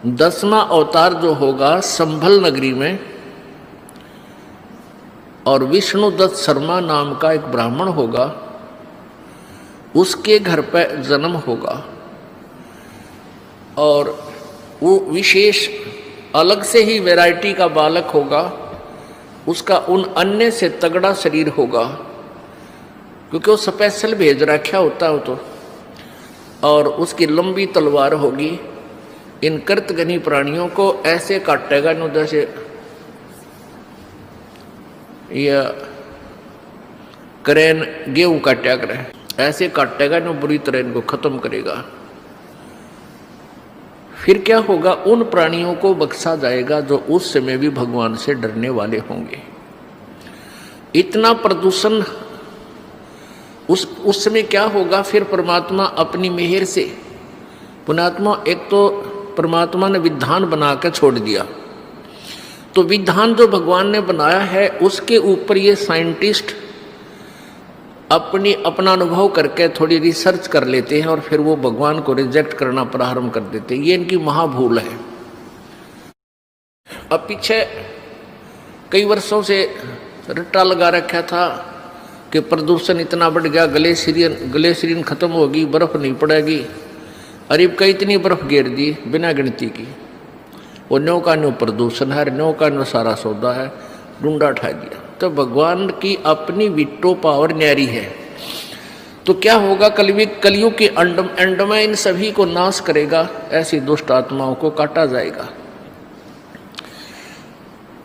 10वां अवतार जो होगा संभल नगरी में, और विष्णुदत्त शर्मा नाम का एक ब्राह्मण होगा, उसके घर पर जन्म होगा। और वो विशेष अलग से ही वैरायटी का बालक होगा। उसका उन अन्य से तगड़ा शरीर होगा, क्योंकि वो स्पेशल भेज रखा होता हो तो। और उसकी लंबी तलवार होगी। इन कृतघ्नी प्राणियों को ऐसे काटेगा न जैसे या करेन गेहूं काटा करे, ऐसे काटेगा न बुरी तरह इनको खत्म करेगा। फिर क्या होगा, उन प्राणियों को बख्शा जाएगा जो उस समय भी भगवान से डरने वाले होंगे। इतना प्रदूषण उस समय क्या होगा, फिर परमात्मा अपनी मेहर से, पुण्यात्मा एक तो परमात्मा ने विधान बना के छोड़ दिया, तो विधान जो भगवान ने बनाया है उसके ऊपर ये साइंटिस्ट अपना अनुभव करके थोड़ी रिसर्च कर लेते हैं और फिर वो भगवान को रिजेक्ट करना प्रारंभ कर देते हैं। ये इनकी महाभूल है। अब पीछे कई वर्षों से रट्टा लगा रखा था कि प्रदूषण इतना बढ़ गया, ग्लेशियन खत्म होगी, बर्फ नहीं पड़ेगी। अरे कई इतनी बर्फ गिर दी बिना गिनती की। वो न्यो का न्यो प्रदूषण है, न्यो का न्यो सारा सौदा है, डूंडा उठा दिया। तो भगवान की अपनी विटो पावर न्यारी है। तो क्या होगा, कलयुग के एंड में इन सभी को नाश करेगा, ऐसी दुष्ट आत्माओं को काटा जाएगा,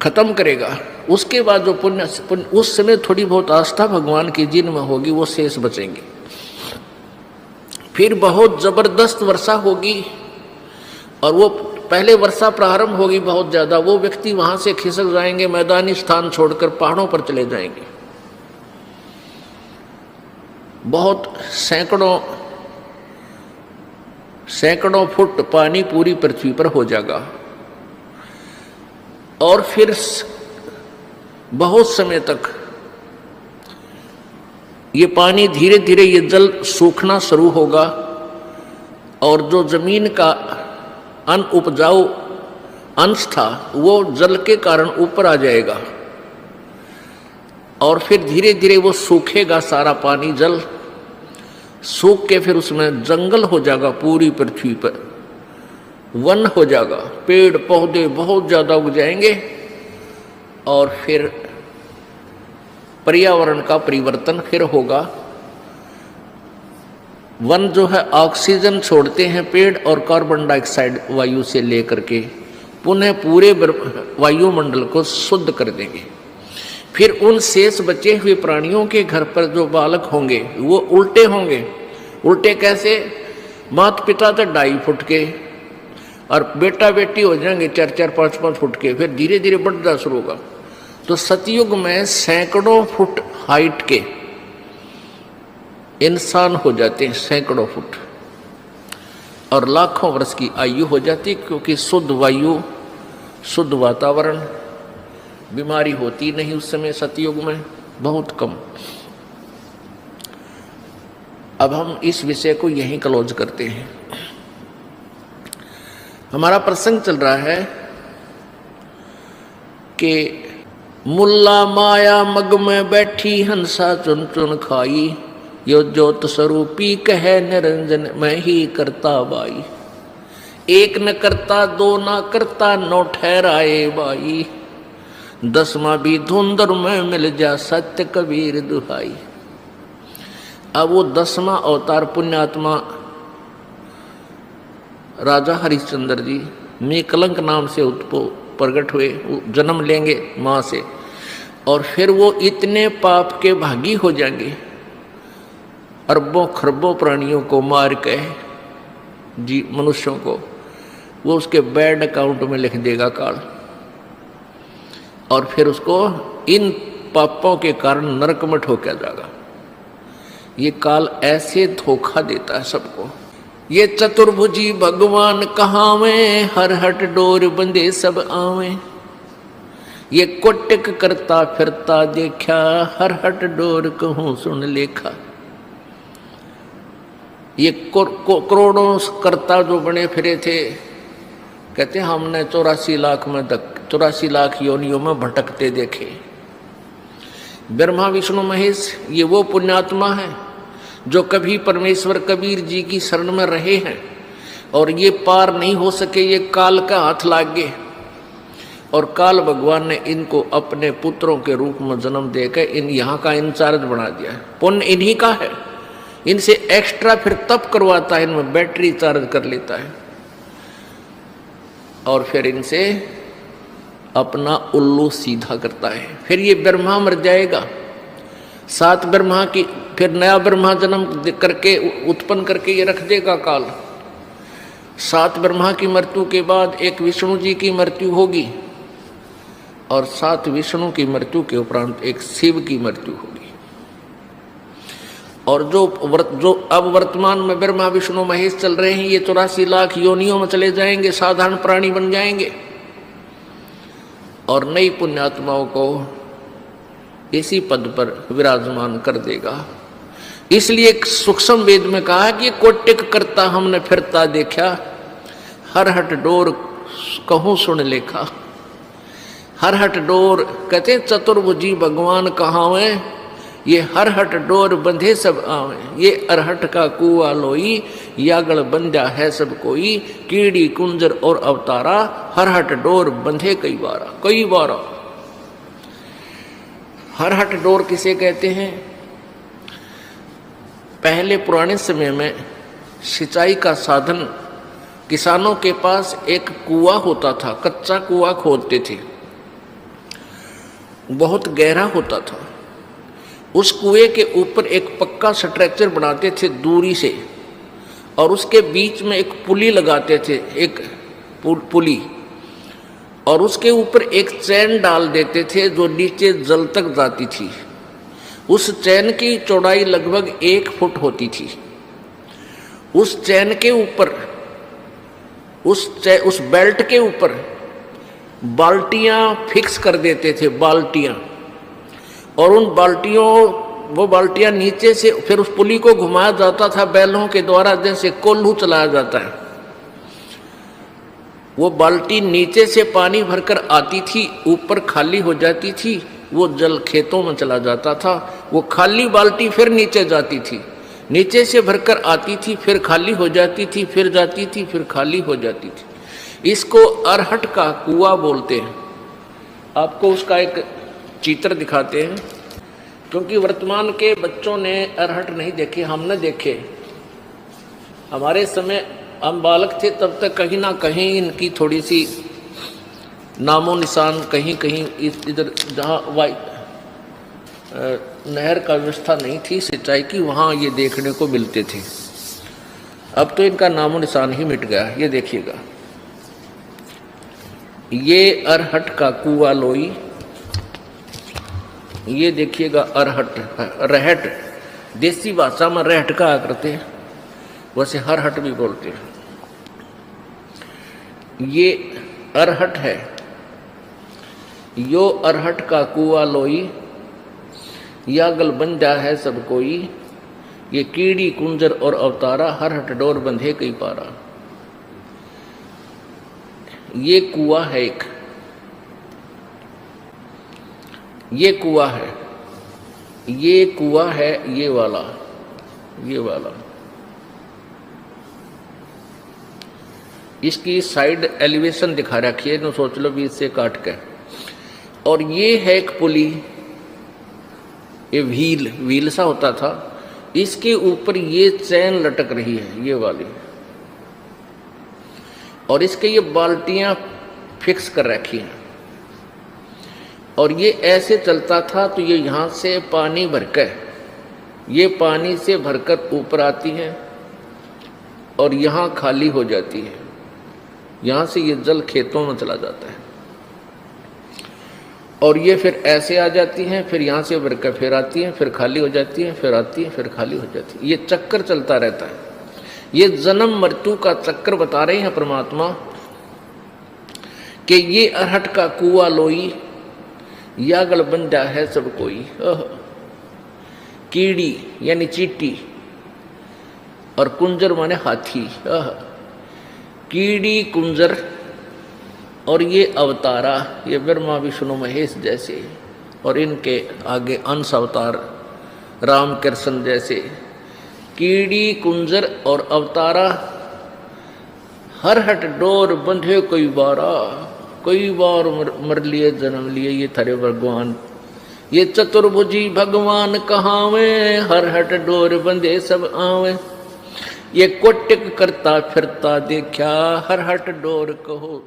खत्म करेगा। उसके बाद जो पुण्य उस समय थोड़ी बहुत आस्था भगवान की जिनमें होगी वो शेष बचेंगे। फिर बहुत जबरदस्त वर्षा होगी, और वो पहले वर्षा प्रारंभ होगी बहुत ज्यादा। वो व्यक्ति वहां से खिसक जाएंगे, मैदानी स्थान छोड़कर पहाड़ों पर चले जाएंगे। बहुत सैकड़ों फुट पानी पूरी पृथ्वी पर हो जाएगा। और फिर बहुत समय तक ये पानी धीरे धीरे ये जल सूखना शुरू होगा, और जो जमीन का अनउपजाऊ अंश था वो जल के कारण ऊपर आ जाएगा। और फिर धीरे धीरे वो सूखेगा, सारा पानी जल सूख के फिर उसमें जंगल हो जाएगा, पूरी पृथ्वी पर वन हो जाएगा, पेड़ पौधे बहुत ज्यादा उग जाएंगे। और फिर पर्यावरण का परिवर्तन फिर होगा। वन जो है ऑक्सीजन छोड़ते हैं पेड़, और कार्बन डाइऑक्साइड वायु से लेकर के पुनः पूरे वायुमंडल को शुद्ध कर देंगे। फिर उन शेष बचे हुए प्राणियों के घर पर जो बालक होंगे वो उल्टे होंगे। उल्टे कैसे, माता पिता तो 2.5 फुट के, और बेटा बेटी हो जाएंगे 4-4, 5-5 फुट के। फिर धीरे धीरे बढ़ना शुरू होगा। तो सतयुग में सैकड़ों फुट हाइट के इंसान हो जाते हैं, सैकड़ों फुट, और लाखों वर्ष की आयु हो जाती, क्योंकि शुद्ध वायु, शुद्ध वातावरण, बीमारी होती नहीं उस समय सतयुग में, बहुत कम। अब हम इस विषय को यहीं क्लोज करते हैं। हमारा प्रसंग चल रहा है कि मुल्ला माया मग में बैठी हंसा चुन चुन खाई, यो ज्योत स्वरूपी कहे निरंजन मैं ही करता बाई। एक न करता दो न करता नौ ठहराए बाई, 10वां भी धुंधर में मिल जा सत्य कबीर दुहाई। अब वो 10वां अवतार पुण्यात्मा राजा हरिश्चंद्र जी निकलंक नाम से प्रकट हुए, जन्म लेंगे माँ से, और फिर वो इतने पाप के भागी हो जाएंगे, अरबों खरबों प्राणियों को मार के जी मनुष्यों को वो उसके बैड अकाउंट में लिख देगा काल, और फिर उसको इन पापों के कारण नरक में ठोका जाएगा। ये काल ऐसे धोखा देता है सबको। ये चतुर्भुजी भगवान कहावें, हर हट डोर बंदे सब आवे। ये कोटिक करता फिरता देखा, हर हट डोर कहूं सुन लेखा। ये करोड़ों करता जो बने फिरे थे, कहते हैं हमने 84 लाख योनियों में भटकते देखे। ब्रह्मा विष्णु महेश ये वो पुण्यात्मा है जो कभी परमेश्वर कबीर जी की शरण में रहे हैं और ये पार नहीं हो सके, ये काल का हाथ लाग गए और काल भगवान ने इनको अपने पुत्रों के रूप में जन्म देकर इन यहाँ का इंचार्ज बना दिया है। पुण्य इन्हीं का है, इनसे एक्स्ट्रा फिर तप करवाता है, इनमें बैटरी चार्ज कर लेता है और फिर इनसे अपना उल्लू सीधा करता है। फिर ये ब्रह्मा मर जाएगा, 7 ब्रह्मा की फिर नया ब्रह्मा जन्म करके उत्पन्न करके ये रख देगा काल। 7 ब्रह्मा की मृत्यु के बाद एक विष्णु जी की मृत्यु होगी और 7 विष्णु की मृत्यु के उपरांत एक शिव की मृत्यु होगी। और जो अब वर्तमान में ब्रह्मा विष्णु महेश चल रहे हैं ये 84 लाख योनियों में चले जाएंगे, साधारण प्राणी बन जाएंगे और नई पुण्यात्माओं को इसी पद पर विराजमान कर देगा। इसलिए सूक्ष्म वेद में कहा कि कोटिक करता हमने फिरता देखा, हर हट डोर कहूँ सुन लेखा। हर हट डोर कहते चतुर्भुजी भगवान कहावे, ये हर हट डोर बंधे सब आवे। ये अरहट का कुआ लोई, यागल बंधा है सब कोई। कीड़ी कुंजर और अवतारा, हर हट डोर बंधे कई बारा। हर हट डोर किसे कहते हैं? पहले पुराने समय में सिंचाई का साधन किसानों के पास एक कुआं होता था, कच्चा कुआं खोदते थे, बहुत गहरा होता था। उस कुएं के ऊपर एक पक्का स्ट्रक्चर बनाते थे दूरी से और उसके बीच में एक पुली लगाते थे, एक पुली, और उसके ऊपर एक चैन डाल देते थे जो नीचे जल तक जाती थी। उस चैन की चौड़ाई लगभग 1 फुट होती थी। उस चैन के ऊपर उस बेल्ट के ऊपर बाल्टियां फिक्स कर देते थे, बाल्टियां, और उन वो बाल्टियां नीचे से फिर उस पुली को घुमाया जाता था बैलों के द्वारा, जैसे कोल्हू चलाया जाता है। वो बाल्टी नीचे से पानी भरकर आती थी, ऊपर खाली हो जाती थी, वो जल खेतों में चला जाता था। वो खाली बाल्टी फिर नीचे जाती थी, नीचे से भरकर आती थी, फिर खाली हो जाती थी, फिर जाती थी, फिर खाली हो जाती थी। इसको अरहट का कुआं बोलते हैं। आपको उसका एक चित्र दिखाते हैं, क्योंकि वर्तमान के बच्चों ने अरहट नहीं देखे, हमने देखे। हमारे समय हम बालक थे तब तक कहीं ना कहीं इनकी थोड़ी सी नामो निशान कहीं कहीं इधर जहाँ नहर का व्यवस्था नहीं थी सिंचाई की, वहाँ ये देखने को मिलते थे। अब तो इनका नामो निशान ही मिट गया। ये देखिएगा, ये अरहट का कुआं लोई, ये देखिएगा अरहट, रहट देसी भाषा में रहट कहा करते हैं, वैसे हरहट भी बोलते हैं। ये अरहट है, यो अरहट का कुआं लोई, या गलबंजा है सब कोई। ये कीड़ी कुंजर और अवतारा, हरहट डोर बंधे कई पारा। ये कुआं है एक, ये कुआं है, ये कुआं है, ये वाला, ये वाला। इसकी साइड एलिवेशन दिखा रखी है, तो सोच लो 20 से काट के। और ये है एक पुली, ये व्हील सा होता था, इसके ऊपर ये चैन लटक रही है, ये वाली, और इसके ये बाल्टियां फिक्स कर रखी हैं। और ये ऐसे चलता था, तो ये यहाँ से पानी भरकर, ये पानी से भरकर ऊपर आती है और यहाँ खाली हो जाती है। यहाँ से ये जल खेतों में चला जाता है और ये फिर ऐसे आ जाती हैं, फिर यहाँ से भरकर फिर आती हैं, फिर खाली हो जाती हैं, फिर आती हैं, फिर खाली हो जाती है। ये चक्कर चलता रहता है। ये जन्म मृत्यु का चक्कर बता रहे हैं परमात्मा कि ये अरहट का कुआं लोई, या गलबंजा है सब कोई। कीड़ी यानी चींटी और कुंजर माने हाथी। कीड़ी कुंजर और ये अवतारा, ये ब्रह्मा विष्णु महेश जैसे, और इनके आगे अंश अवतार राम कृष्ण जैसे, कीड़ी कुंजर और अवतारा, हर हट डोर बंधे कई बार मर लिए जन्म लिए ये थारे भगवान। ये चतुर्भुजी भगवान कहावे, हर हट डोर बंधे सब आवे। ये कोटिक करता फिरता देखा, हर हट डोर कहो